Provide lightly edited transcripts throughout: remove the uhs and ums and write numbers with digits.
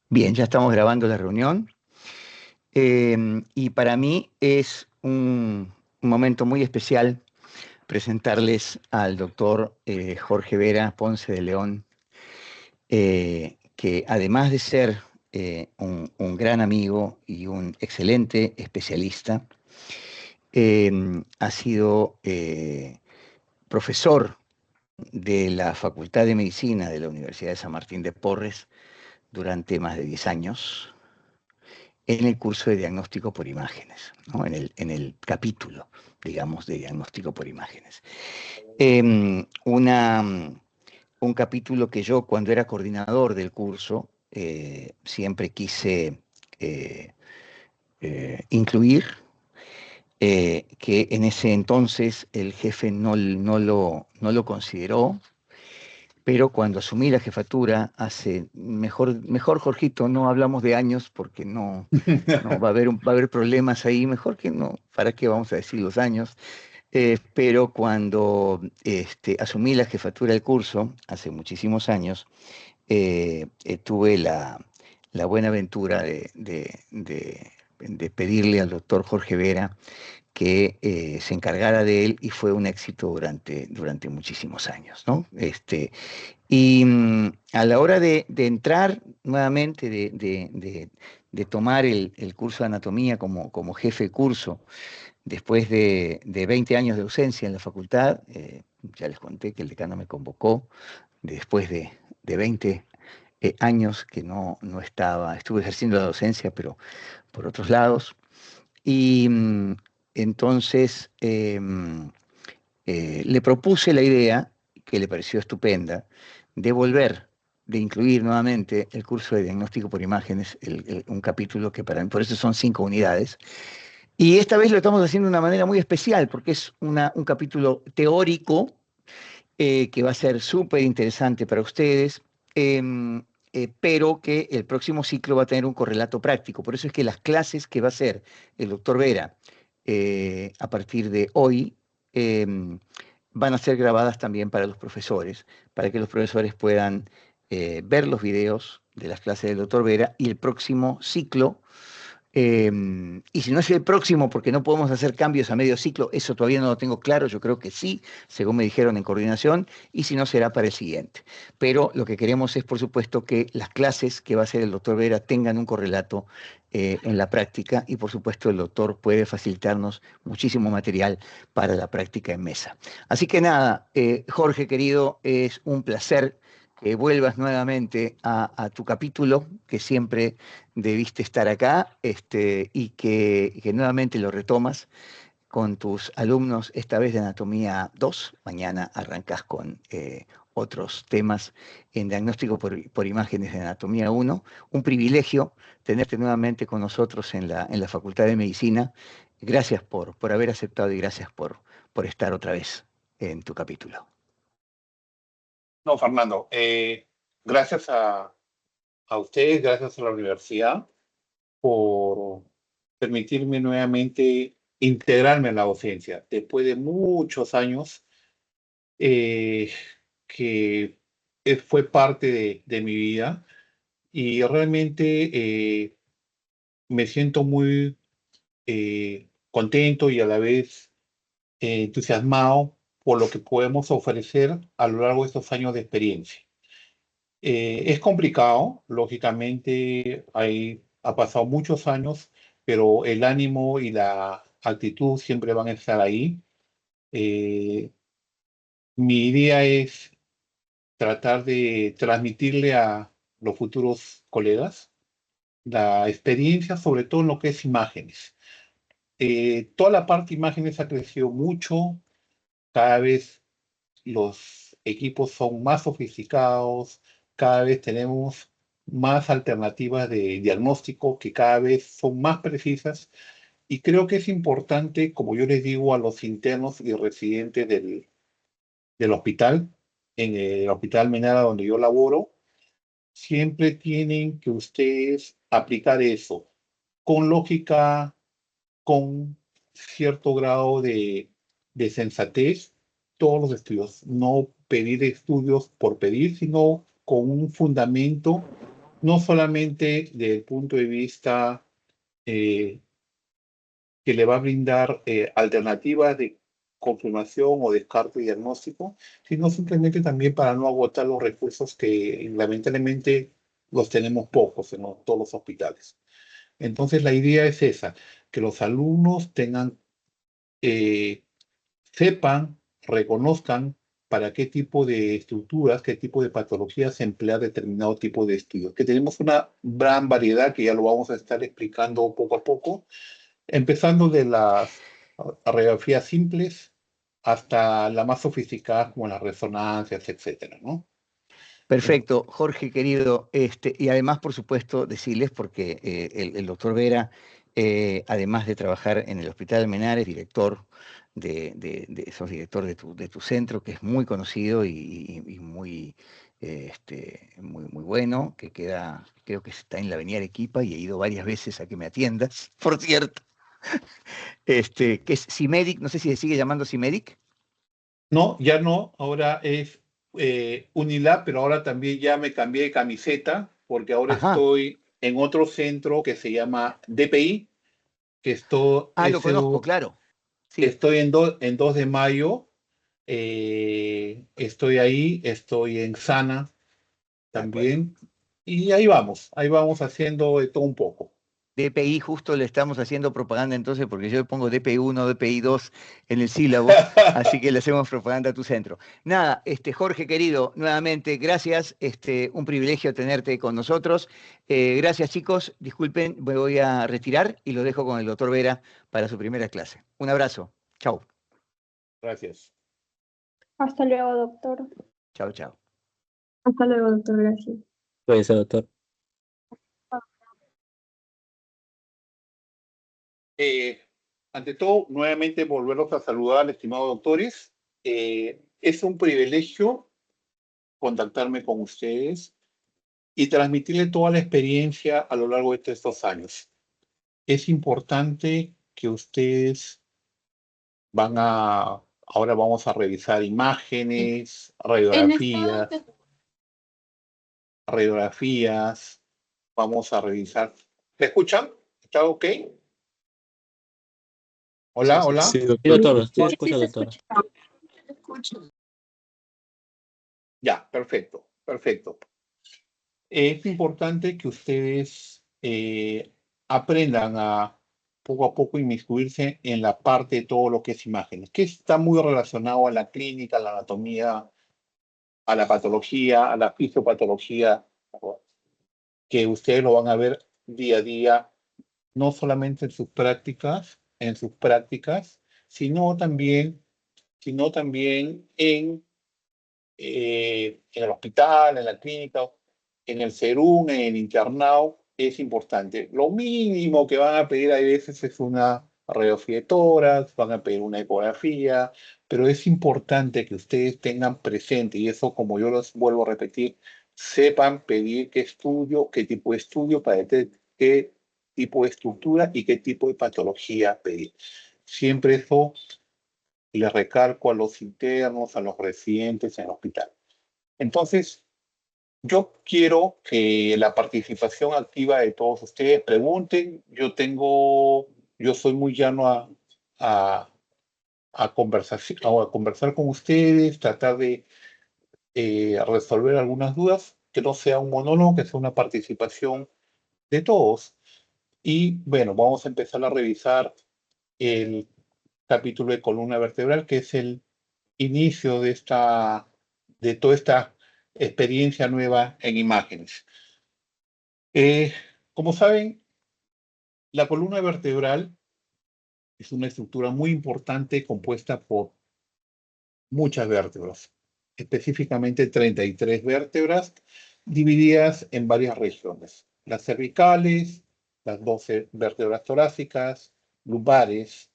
Bien, ya estamos grabando la reunión y para mí es un momento muy especial presentarles al doctor Jorge Vera Ponce de León, que además de ser un gran amigo y un excelente especialista, ha sido profesor de la Facultad de Medicina de la Universidad de San Martín de Porres durante más de 10 años en el curso de diagnóstico por imágenes, ¿no? En el capítulo, digamos, de diagnóstico por imágenes. Un capítulo que yo, cuando era coordinador del curso, siempre quise eh, incluir, que en ese entonces el jefe no lo consideró, pero cuando asumí la jefatura, mejor Jorgito, no hablamos de años porque no va a haber problemas ahí, mejor que no, ¿para qué vamos a decir los años? Pero cuando asumí la jefatura del curso, hace muchísimos años, tuve la buena aventura de pedirle al doctor Jorge Vera que se encargara de él y fue un éxito durante muchísimos años, ¿no? Y a la hora de entrar nuevamente, de tomar el curso de anatomía como jefe de curso, después de 20 años de ausencia en la facultad, ya les conté que el decano me convocó después de 20 años que no estaba, estuve ejerciendo la docencia, pero por otros lados. Y entonces le propuse la idea, que le pareció estupenda, de volver, de incluir nuevamente el curso de diagnóstico por imágenes, un capítulo que para mí, por eso son 5 unidades. Y esta vez lo estamos haciendo de una manera muy especial, porque es un capítulo teórico que va a ser súper interesante para ustedes, pero que el próximo ciclo va a tener un correlato práctico. Por eso es que las clases que va a hacer el doctor Vera a partir de hoy van a ser grabadas también para los profesores, para que los profesores puedan ver los videos de las clases del doctor Vera y el próximo ciclo, y si no es el próximo, porque no podemos hacer cambios a medio ciclo, eso todavía no lo tengo claro, yo creo que sí, según me dijeron en coordinación, y si no será para el siguiente. Pero lo que queremos es, por supuesto, que las clases que va a hacer el doctor Vera tengan un correlato en la práctica y, por supuesto, el doctor puede facilitarnos muchísimo material para la práctica en mesa. Así que nada, Jorge, querido, es un placer que vuelvas nuevamente a tu capítulo, que siempre debiste estar acá, y que nuevamente lo retomas con tus alumnos, esta vez de Anatomía 2. Mañana arrancas con otros temas en diagnóstico por imágenes de Anatomía 1. Un privilegio tenerte nuevamente con nosotros en la Facultad de Medicina. Gracias por haber aceptado y gracias por estar otra vez en tu capítulo. No, Fernando, gracias a ustedes, gracias a la universidad por permitirme nuevamente integrarme en la docencia. Después de muchos años eh, que fue parte de mi vida y realmente me siento muy contento y a la vez entusiasmado por lo que podemos ofrecer a lo largo de estos años de experiencia. Es complicado, lógicamente, ha pasado muchos años, pero el ánimo y la actitud siempre van a estar ahí. Eh, Mi idea es tratar de transmitirle a los futuros colegas la experiencia, sobre todo en lo que es imágenes. Toda la parte de imágenes ha crecido mucho, cada vez los equipos son más sofisticados, cada vez tenemos más alternativas de diagnóstico que cada vez son más precisas y creo que es importante, como yo les digo a los internos y residentes del hospital, en el Hospital Menara donde yo laboro, siempre tienen que ustedes aplicar eso con lógica, con cierto grado de sensatez todos los estudios, no pedir estudios por pedir, sino con un fundamento, no solamente desde el punto de vista que le va a brindar alternativas de confirmación o descarte diagnóstico, sino simplemente también para no agotar los recursos que lamentablemente los tenemos pocos en todos los hospitales. Entonces la idea es esa, que los alumnos sepan, reconozcan para qué tipo de estructuras, qué tipo de patologías emplear determinado tipo de estudios. Que tenemos una gran variedad que ya lo vamos a estar explicando poco a poco, empezando de las radiografías simples hasta la más sofisticada como las resonancias, etcétera, ¿no? Perfecto, Jorge querido, y además, por supuesto, decirles, porque el doctor Vera, además de trabajar en el Hospital Almenar, director sos director de tu centro, que es muy conocido y muy, muy bueno, que queda, creo que está en la Avenida Arequipa y he ido varias veces a que me atiendas, por cierto, que es CIMEDIC, no sé si se sigue llamando CIMEDIC. No, ya no, ahora es Unilab, pero ahora también ya me cambié de camiseta porque ahora Ajá, estoy en otro centro que se llama DPI, que lo conozco, claro, sí, estoy en 2 de mayo, estoy ahí, estoy en Sana de acuerdo. también, y ahí vamos haciendo de todo un poco. DPI justo le estamos haciendo propaganda entonces, porque yo le pongo DPI 1, DPI 2 en el sílabo, así que le hacemos propaganda a tu centro. Nada, Jorge querido, nuevamente gracias, un privilegio tenerte con nosotros. Gracias chicos, disculpen, me voy a retirar y lo dejo con el doctor Vera para su primera clase. Un abrazo, chau, Gracias. Hasta luego, doctor. chau, chau. Hasta luego, doctor. Gracias. Pues, doctor. Ante todo, nuevamente volverlos a saludar, estimados doctores. Es un privilegio contactarme con ustedes y transmitirle toda la experiencia a lo largo de estos años. Es importante que ustedes ahora vamos a revisar imágenes, radiografías, vamos a revisar. ¿Me escuchan? ¿Está ok? Hola, hola. Sí, doctor, sí, escucha, se doctor. escucha. Ya, perfecto, perfecto. Es importante que ustedes aprendan a poco inmiscuirse en la parte de todo lo que es imágenes, que está muy relacionado a la clínica, a la anatomía, a la patología, a la fisiopatología, que ustedes lo van a ver día a día, no solamente en sus prácticas, sino también, sino también en el hospital, en la clínica, en el serum, en el internado, es importante. Lo mínimo que van a pedir a veces es una radiografía de tórax, van a pedir una ecografía, pero es importante que ustedes tengan presente, y eso como yo los vuelvo a repetir, sepan pedir qué estudio, qué tipo de estudio, para qué tipo de estructura y qué tipo de patología pedir. Siempre eso les recalco a los internos, a los residentes en el hospital. Entonces, yo quiero que la participación activa de todos ustedes pregunten. Yo soy muy llano a, a conversar con ustedes, tratar de resolver algunas dudas, que no sea un monólogo, que sea una participación de todos. Y bueno, vamos a empezar a revisar el capítulo de columna vertebral, que es el inicio de toda esta experiencia nueva en imágenes. Como saben, la columna vertebral es una estructura muy importante compuesta por muchas vértebras, específicamente 33 vértebras divididas en varias regiones. Las cervicales, las 12 vértebras torácicas, lumbares,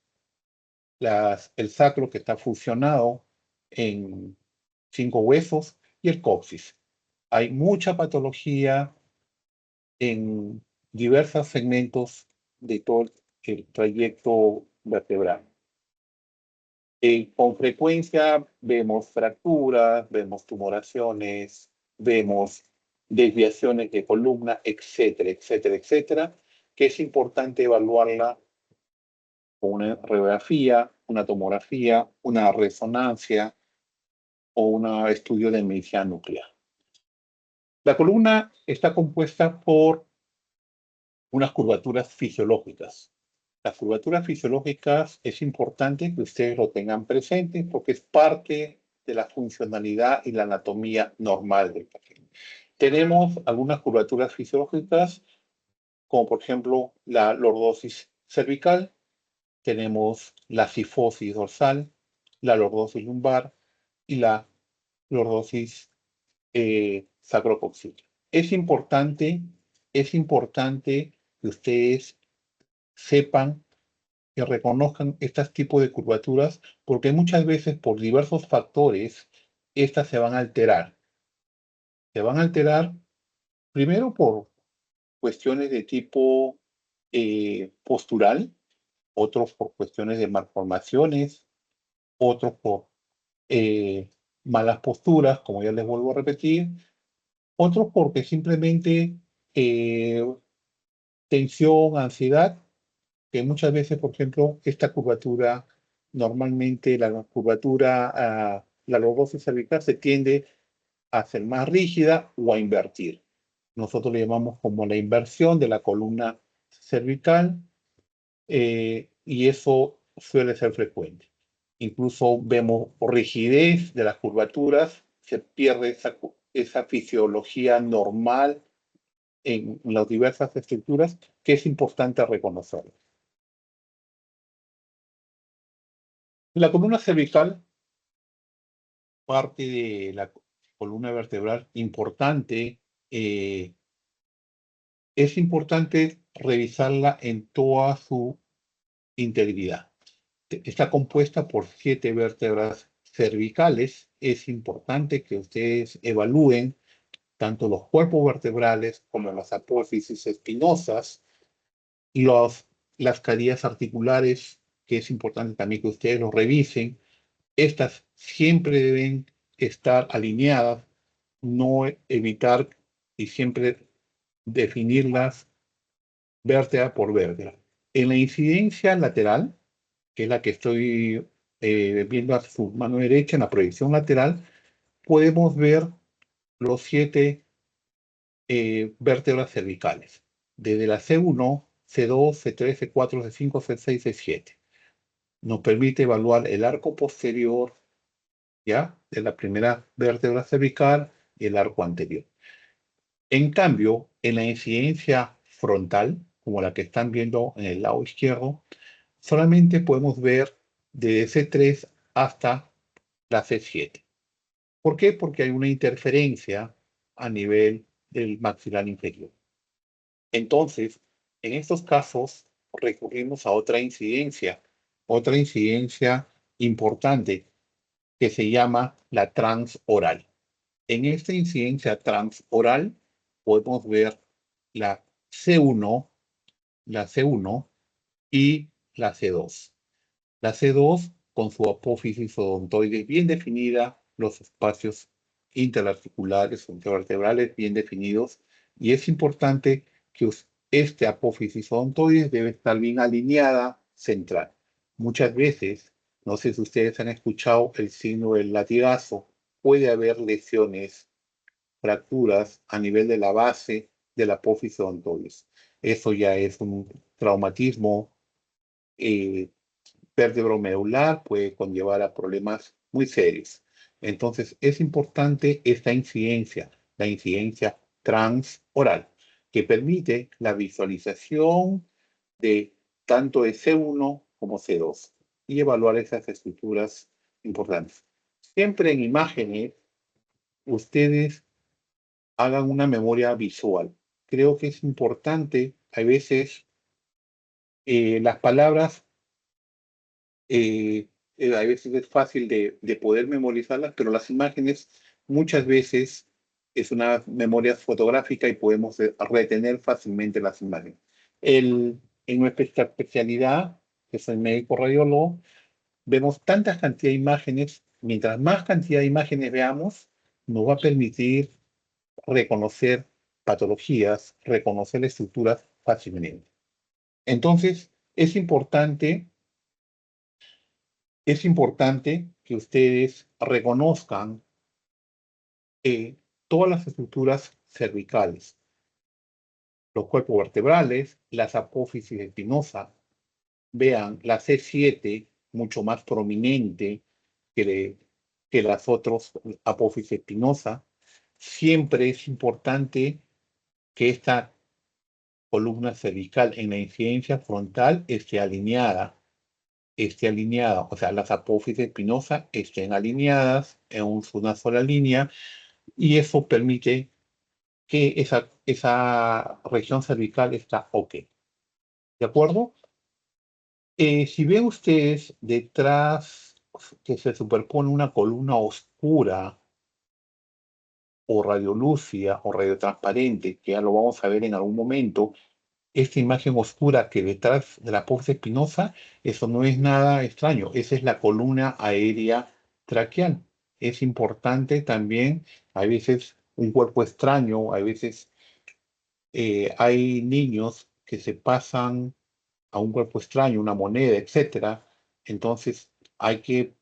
el sacro que está fusionado en 5 huesos y el coxis. Hay mucha patología en diversos segmentos de todo el trayecto vertebral. Con frecuencia vemos fracturas, vemos tumoraciones, vemos desviaciones de columna, etcétera, etcétera, etcétera, que es importante evaluarla con una radiografía, una tomografía, una resonancia o un estudio de medicina nuclear. La columna está compuesta por unas curvaturas fisiológicas. Las curvaturas fisiológicas es importante que ustedes lo tengan presente porque es parte de la funcionalidad y la anatomía normal del paciente. Tenemos algunas curvaturas fisiológicas, como por ejemplo la lordosis cervical, tenemos la cifosis dorsal, la lordosis lumbar y la lordosis sacrocoxil. Es importante que ustedes sepan y reconozcan estos tipos de curvaturas porque muchas veces por diversos factores estas se van a alterar. Se van a alterar primero por cuestiones de tipo postural, otros por cuestiones de malformaciones, otros por malas posturas, como ya les vuelvo a repetir, otros porque simplemente tensión, ansiedad, que muchas veces, por ejemplo, esta curvatura, normalmente la curvatura, la lordosis cervical se tiende a ser más rígida o a invertir. Nosotros le llamamos como la inversión de la columna cervical y eso suele ser frecuente. Incluso vemos rigidez de las curvaturas, se pierde esa fisiología normal en las diversas estructuras que es importante reconocer. La columna cervical, parte de la columna vertebral importante, es importante revisarla en toda su integridad. Está compuesta por 7 vértebras cervicales. Es importante que ustedes evalúen tanto los cuerpos vertebrales como las apófisis espinosas y las carillas articulares, que es importante también que ustedes los revisen. Estas siempre deben estar alineadas, no evitar y siempre definirlas vértebra por vértebra. En la incidencia lateral, que es la que estoy viendo a su mano derecha, en la proyección lateral, podemos ver los 7 vértebras cervicales, desde la C1, C2, C3, C4, C5, C6, C7. Nos permite evaluar el arco posterior, ¿ya? De la primera vértebra cervical y el arco anterior. En cambio, en la incidencia frontal, como la que están viendo en el lado izquierdo, solamente podemos ver desde C3 hasta la C7. ¿Por qué? Porque hay una interferencia a nivel del maxilar inferior. Entonces, en estos casos, recurrimos a otra incidencia importante que se llama la transoral. En esta incidencia transoral podemos ver la C1 y la C2. La C2 con su apófisis odontoide bien definida, los espacios interarticulares o intervertebrales bien definidos, y es importante que este apófisis odontoide debe estar bien alineada central. Muchas veces, no sé si ustedes han escuchado el signo del latigazo, puede haber lesiones, fracturas a nivel de la base del apófisis odontoides. Eso ya es un traumatismo vértebro-medular, puede conllevar a problemas muy serios. Entonces, es importante esta incidencia, la incidencia transoral, que permite la visualización de tanto de C1 como C2 y evaluar esas estructuras importantes. Siempre en imágenes, ustedes hagan una memoria visual. Creo que es importante, a veces, las palabras a veces es fácil de poder memorizarlas, pero las imágenes muchas veces es una memoria fotográfica y podemos retener fácilmente las imágenes. En nuestra especialidad, que soy médico radiólogo, vemos tantas cantidad de imágenes. Mientras más cantidad de imágenes veamos, nos va a permitir reconocer patologías, reconocer estructuras fácilmente. Entonces, es importante que ustedes reconozcan todas las estructuras cervicales, los cuerpos vertebrales, las apófisis espinosas. Vean, la C7, mucho más prominente que las otras apófisis espinosas. Siempre es importante que esta columna cervical en la incidencia frontal esté alineada, o sea, las apófisis espinosas estén alineadas en una sola línea, y eso permite que esa región cervical está ok. ¿De acuerdo? Si ven ustedes detrás que se superpone una columna oscura o radiolúcida o radiotransparente, que ya lo vamos a ver en algún momento, esta imagen oscura que detrás de la apófisis espinosa, eso no es nada extraño, esa es la columna aérea traqueal. Es importante también, a veces un cuerpo extraño, a veces hay niños que se pasan a un cuerpo extraño, una moneda, etcétera. Entonces hay que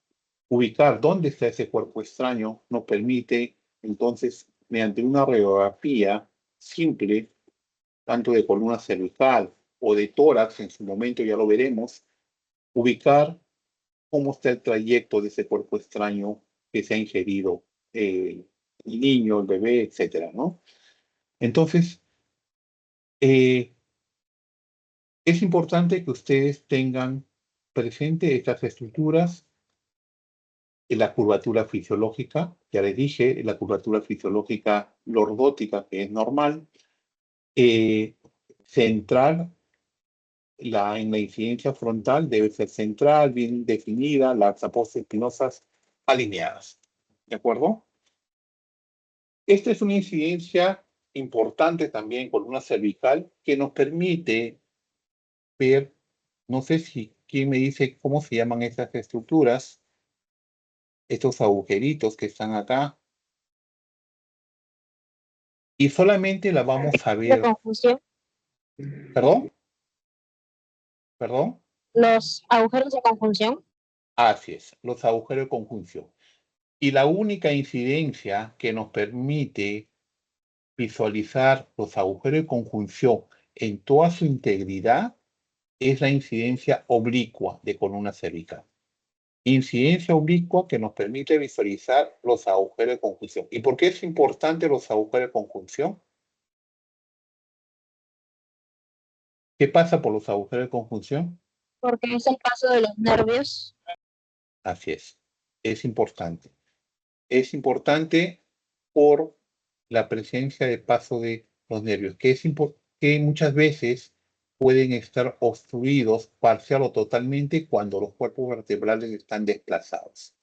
ubicar dónde está ese cuerpo extraño. Nos permite, entonces, mediante una radiografía simple, tanto de columna cervical o de tórax, en su momento ya lo veremos, ubicar cómo está el trayecto de ese cuerpo extraño que se ha ingerido, el niño, el bebé, etcétera, ¿no? Entonces, es importante que ustedes tengan presente estas estructuras en la curvatura fisiológica. Ya les dije, la curvatura fisiológica lordótica, que es normal. Central, en la incidencia frontal debe ser central, bien definida, las apófisis espinosas alineadas. ¿De acuerdo? Esta es una incidencia importante también, columna cervical, que nos permite ver, no sé si quién me dice cómo se llaman estas estructuras, estos agujeritos que están acá, y solamente la vamos a De ver. conjunción. ¿Perdón? ¿Perdón? Los agujeros de conjunción. Así es, los agujeros de conjunción. Y la única incidencia que nos permite visualizar los agujeros de conjunción en toda su integridad es la incidencia oblicua de columna cervical. Incidencia oblicua que nos permite visualizar los agujeros de conjunción. ¿Y por qué es importante los agujeros de conjunción? ¿Qué pasa por los agujeros de conjunción? Porque es el paso de los nervios. Así es. Es importante. Es importante por la presencia de paso de los nervios, que muchas veces pueden estar obstruidos parcial o totalmente cuando los cuerpos vertebrales están desplazados.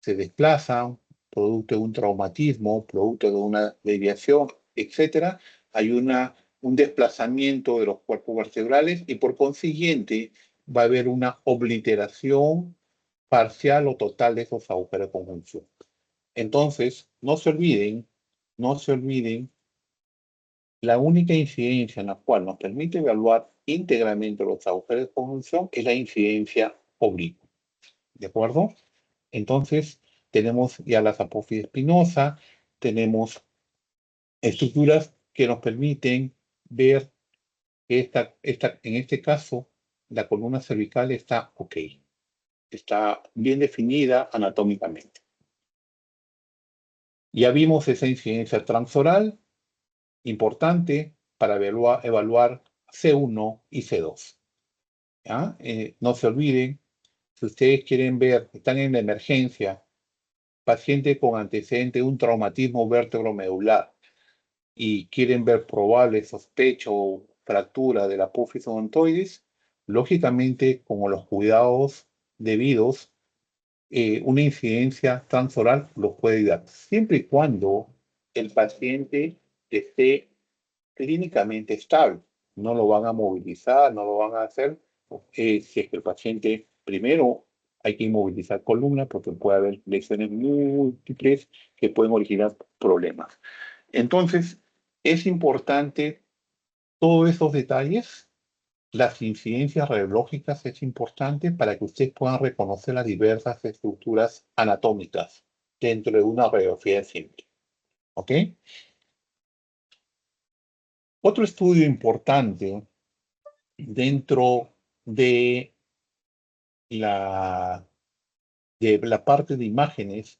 Se desplazan producto de un traumatismo, producto de una desviación, etcétera. Hay un desplazamiento de los cuerpos vertebrales y por consiguiente va a haber una obliteración parcial o total de esos agujeros de conjunción. Entonces, no se olviden, la única incidencia en la cual nos permite evaluar íntegramente los agujeros de conjunción es la incidencia oblicua. ¿De acuerdo? Entonces, tenemos ya las apófisis espinosas, tenemos estructuras que nos permiten ver que en este caso, la columna cervical está ok, está bien definida anatómicamente. Ya vimos esa incidencia transoral, importante para evaluar C1 y C2. ¿Ya? No se olviden, si ustedes quieren ver, están en la emergencia, paciente con antecedente de un traumatismo vértebro-medular y quieren ver probable sospecha o fractura de la apófisis odontoides, lógicamente, como los cuidados debidos, una incidencia transoral los puede dar, siempre y cuando el paciente esté clínicamente estable. No lo van a movilizar, no lo van a hacer. Si es que el paciente, primero, hay que inmovilizar columna porque puede haber lesiones múltiples que pueden originar problemas. Entonces, es importante todos esos detalles. Las incidencias radiológicas es importante para que ustedes puedan reconocer las diversas estructuras anatómicas dentro de una radiografía simple. ¿Ok? Otro estudio importante dentro de la parte de imágenes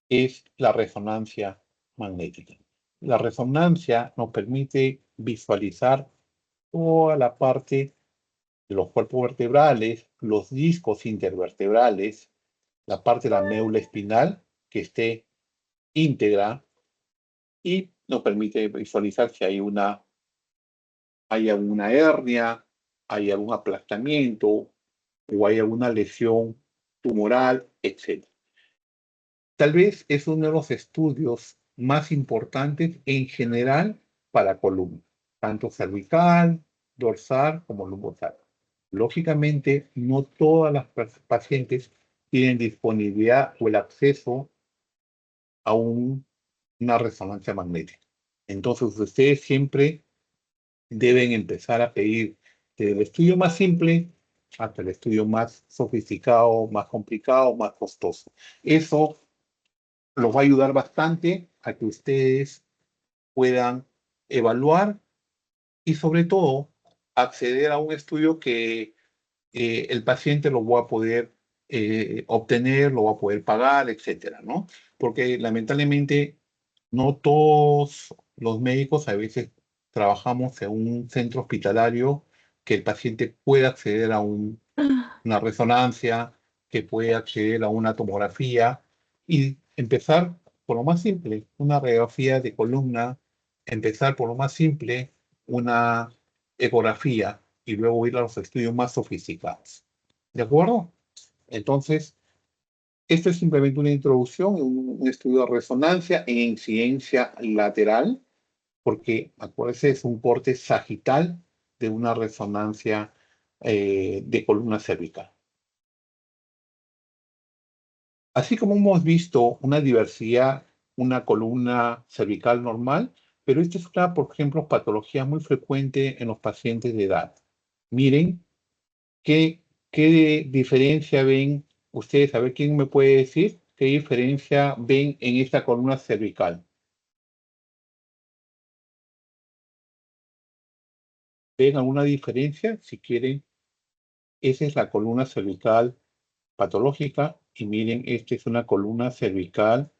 es la resonancia magnética. La resonancia nos permite visualizar toda la parte de los cuerpos vertebrales, los discos intervertebrales, la parte de la médula espinal que esté íntegra y nos permite visualizar si hay alguna hernia, hay algún aplastamiento o hay alguna lesión tumoral, etc. Tal vez es uno de los estudios más importantes en general para columna, tanto cervical, dorsal como lumbosal. Lógicamente, no todas las pacientes tienen disponibilidad o el acceso a una resonancia magnética. Entonces, ustedes siempre deben empezar a pedir desde el estudio más simple hasta el estudio más sofisticado, más complicado, más costoso. Eso los va a ayudar bastante a que ustedes puedan evaluar y sobre todo acceder a un estudio que el paciente lo va a poder obtener, lo va a poder pagar, etcétera, ¿no? Porque lamentablemente no todos los médicos a veces trabajamos en un centro hospitalario que el paciente pueda acceder a una resonancia, que pueda acceder a una tomografía y empezar por lo más simple, una radiografía de columna, empezar por lo más simple, una ecografía y luego ir a los estudios más sofisticados. ¿De acuerdo? Entonces, esto es simplemente una introducción, un estudio de resonancia en incidencia lateral, porque acuérdense, es un corte sagital de una resonancia de columna cervical. Así como hemos visto una diversidad, una columna cervical normal, pero esta es una, por ejemplo, patología muy frecuente en los pacientes de edad. Miren qué diferencia ven ustedes. A ver, ¿quién me puede decir qué diferencia ven en esta columna cervical? ¿Ven alguna diferencia? Si quieren, esa es la columna cervical patológica y miren, esta es una columna cervical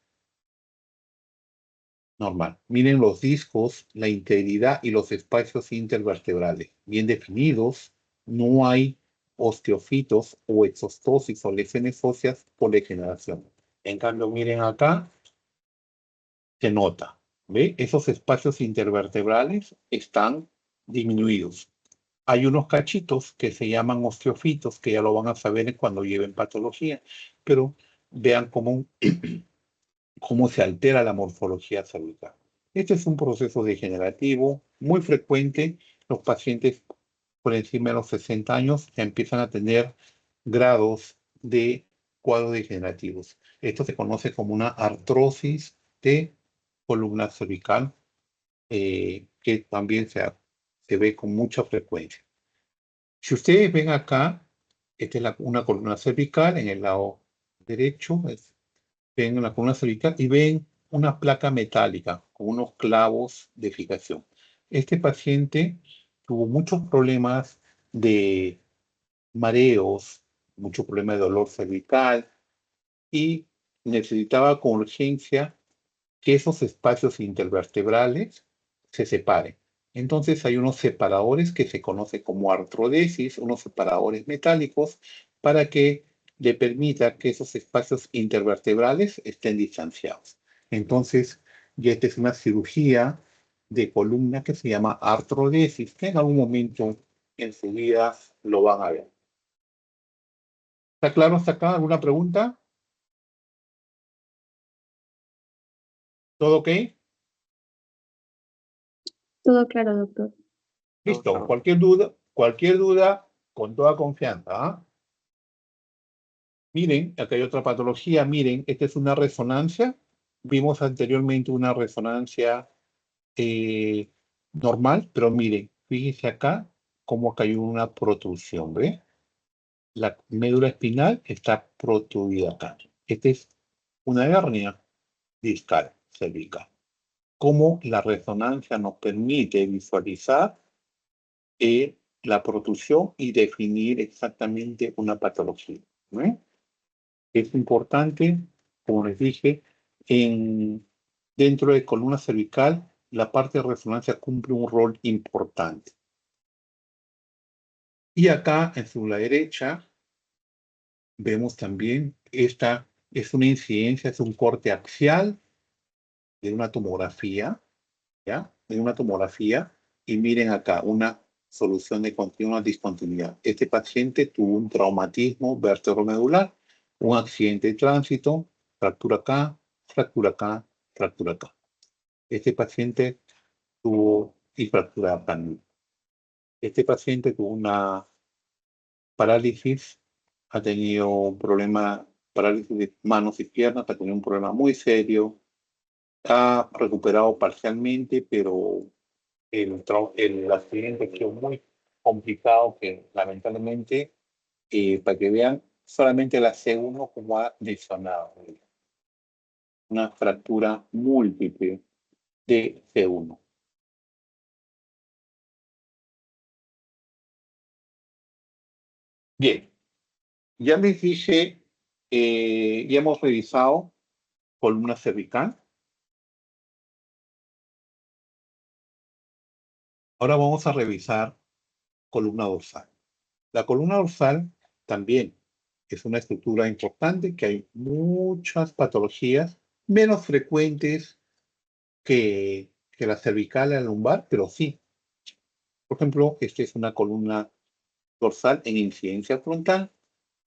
normal. Miren los discos, la integridad y los espacios intervertebrales bien definidos. No hay osteofitos o exostosis o lesiones óseas por degeneración. En cambio, miren acá, se nota. ¿Ve? Esos espacios intervertebrales están disminuidos. Hay unos cachitos que se llaman osteofitos, que ya lo van a saber cuando lleven patología, pero vean cómo se altera la morfología cervical. Este es un proceso degenerativo muy frecuente. Los pacientes por encima de los 60 años ya empiezan a tener grados de cuadros degenerativos. Esto se conoce como una artrosis de columna cervical, que también se ve con mucha frecuencia. Si ustedes ven acá, esta es una columna cervical en el lado derecho, ven una columna cervical y ven una placa metálica con unos clavos de fijación. Este paciente tuvo muchos problemas de mareos, mucho problema de dolor cervical y necesitaba con urgencia que esos espacios intervertebrales se separen. Entonces hay unos separadores que se conocen como artrodesis, unos separadores metálicos, para que le permita que esos espacios intervertebrales estén distanciados. Entonces, ya esta es una cirugía de columna que se llama artrodesis, que en algún momento en su vida lo van a ver. ¿Está claro hasta acá? ¿Alguna pregunta? ¿Todo ok? Todo claro, doctor. Listo. Cualquier duda, con toda confianza. ¿Ah? Miren, acá hay otra patología. Miren, esta es una resonancia. Vimos anteriormente una resonancia normal, pero miren, fíjense acá cómo cayó una protrusión, ¿ve? La médula espinal está protruida acá. Esta es una hernia discal cervical. Cómo la resonancia nos permite visualizar la protrusión y definir exactamente una patología, ¿no? Es importante, como les dije, dentro de columna cervical, la parte de resonancia cumple un rol importante. Y acá, en su la derecha, vemos también, esta es una incidencia, es un corte axial de una tomografía, ¿ya? De una tomografía, y miren acá, una solución de continua discontinuidad. Este paciente tuvo un traumatismo vertebromedular, un accidente de tránsito, fractura acá, fractura acá, fractura acá. Este paciente tuvo y fractura también. Este paciente tuvo una parálisis, ha tenido un problema, parálisis de manos y piernas, ha tenido un problema muy serio, ha recuperado parcialmente, pero el accidente quedó muy complicado, que lamentablemente, para que vean, solamente la C1 como ha lesionado. Una fractura múltiple de C1. Bien, ya les dije, ya hemos revisado columna cervical. Ahora vamos a revisar columna dorsal. La columna dorsal también es una estructura importante, que hay muchas patologías menos frecuentes que la cervical y la lumbar, pero sí. Por ejemplo, esta es una columna dorsal en incidencia frontal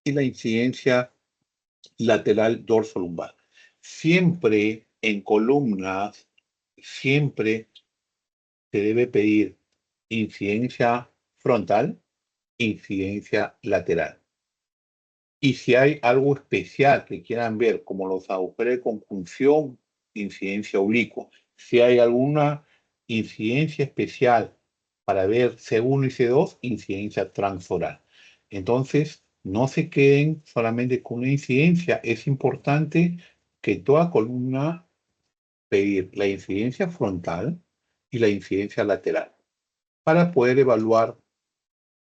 y la incidencia lateral dorso-lumbar. Siempre en columnas, siempre se debe pedir incidencia frontal, incidencia lateral. Y si hay algo especial que quieran ver, como los agujeros de conjunción, incidencia oblicua, si hay alguna incidencia especial para ver C1 y C2, incidencia transoral. Entonces, no se queden solamente con una incidencia. Es importante que toda columna pedir la incidencia frontal y la incidencia lateral para poder evaluar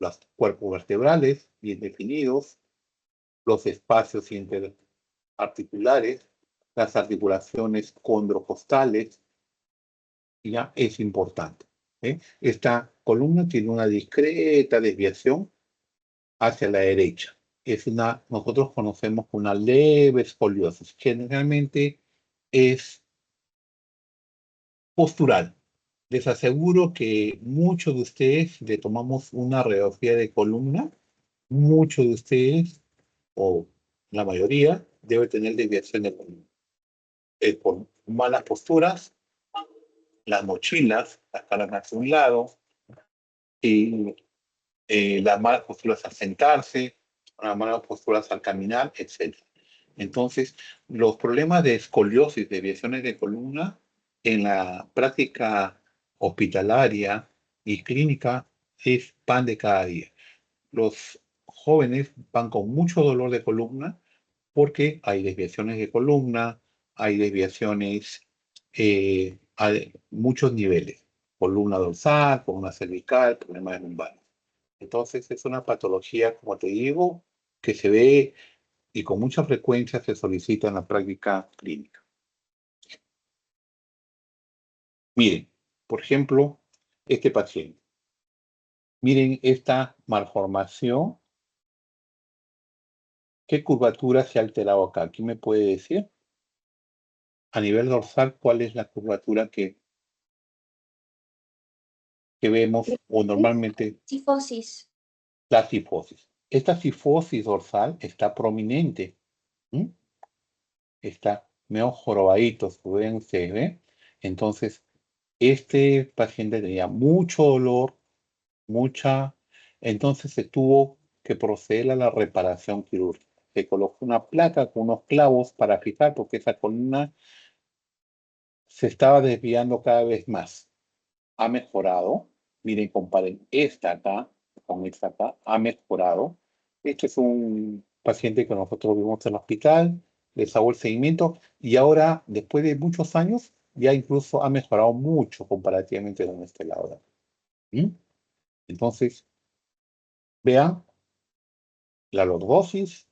los cuerpos vertebrales bien definidos, los espacios interarticulares, las articulaciones condrocostales, ya es importante. Esta columna tiene una discreta desviación hacia la derecha. Nosotros conocemos una leve escoliosis. Generalmente es postural. Les aseguro que muchos de ustedes, le tomamos una radiografía de columna, muchos de ustedes, o la mayoría, debe tener desviación de columna. Por malas posturas, las mochilas, las caras hacia un lado, y las malas posturas al sentarse, las malas posturas al caminar, etc. Entonces, los problemas de escoliosis, desviaciones de columna, en la práctica hospitalaria y clínica es pan de cada día. Los jóvenes van con mucho dolor de columna porque hay desviaciones de columna, hay desviaciones a muchos niveles, columna dorsal, columna cervical, problemas lumbares. Entonces es una patología, como te digo, que se ve y con mucha frecuencia se solicita en la práctica clínica. Miren, por ejemplo, este paciente. Miren esta malformación. ¿Qué curvatura se ha alterado acá? ¿Quién me puede decir? A nivel dorsal, ¿cuál es la curvatura que vemos o normalmente? Sifosis. La cifosis. Esta cifosis dorsal está prominente. Está medio jorobadito, pueden ustedes ver. Entonces, este paciente tenía mucho dolor, entonces se tuvo que proceder a la reparación quirúrgica. Se colocó una placa con unos clavos para fijar, porque esa columna se estaba desviando cada vez más. Ha mejorado. Miren, comparen esta acá con esta acá. Ha mejorado. Este es un paciente que nosotros vimos en el hospital, les hago el seguimiento y ahora, después de muchos años, ya incluso ha mejorado mucho comparativamente con este lado. ¿Mm? Entonces, vean la lordosis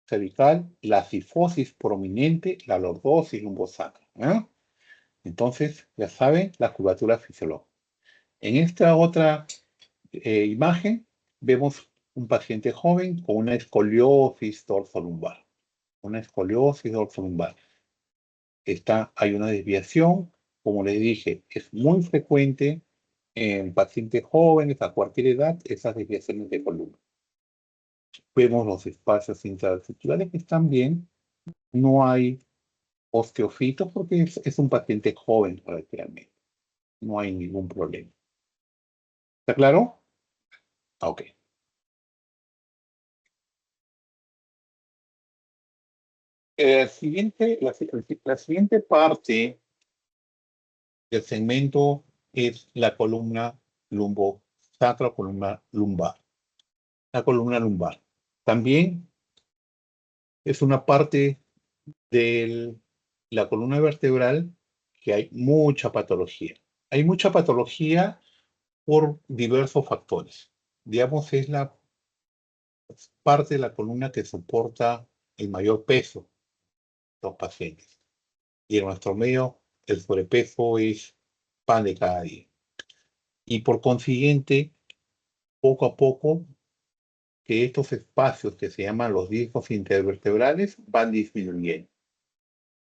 cervical, la cifosis prominente, la lordosis lumbosacra. Entonces, ya saben, la curvatura fisiológica. En esta otra imagen, vemos un paciente joven con una escoliosis dorsolumbar. Una escoliosis dorsolumbar. Hay una desviación, como les dije, es muy frecuente en pacientes jóvenes a cualquier edad, esas desviaciones de columna. Vemos los espacios interarticulares que están bien, no hay osteofitos porque es un paciente joven relativamente, no hay ningún problema. ¿Está claro? Ok. La siguiente parte del segmento es la columna lumbosacra, columna lumbar. La columna lumbar. También es una parte de la columna vertebral que hay mucha patología. Hay mucha patología por diversos factores. Digamos, es la parte de la columna que soporta el mayor peso de los pacientes. Y en nuestro medio, el sobrepeso es pan de cada día. Y por consiguiente, poco a poco, que estos espacios que se llaman los discos intervertebrales van disminuyendo.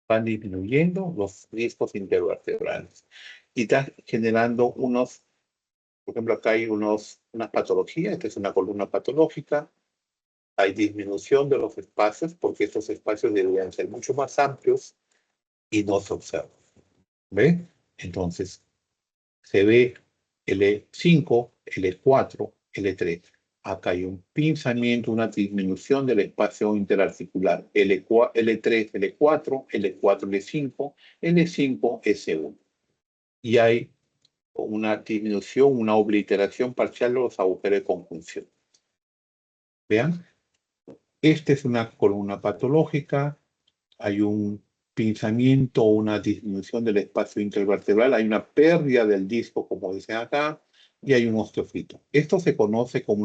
Van disminuyendo los discos intervertebrales. Y está generando unos, por ejemplo, acá hay unas patologías. Esta es una columna patológica. Hay disminución de los espacios porque estos espacios deberían ser mucho más amplios y no se observan. ¿Ve? Entonces, se ve L5, L4, L3. Acá hay un pinzamiento, una disminución del espacio interarticular. L3, L4, L4, L5, L5, S1. Y hay una disminución, una obliteración parcial de los agujeros de conjunción. Vean, esta es una columna patológica. Hay un pinzamiento o una disminución del espacio intervertebral, hay una pérdida del disco, como dicen acá, y hay un osteofito. Esto se conoce como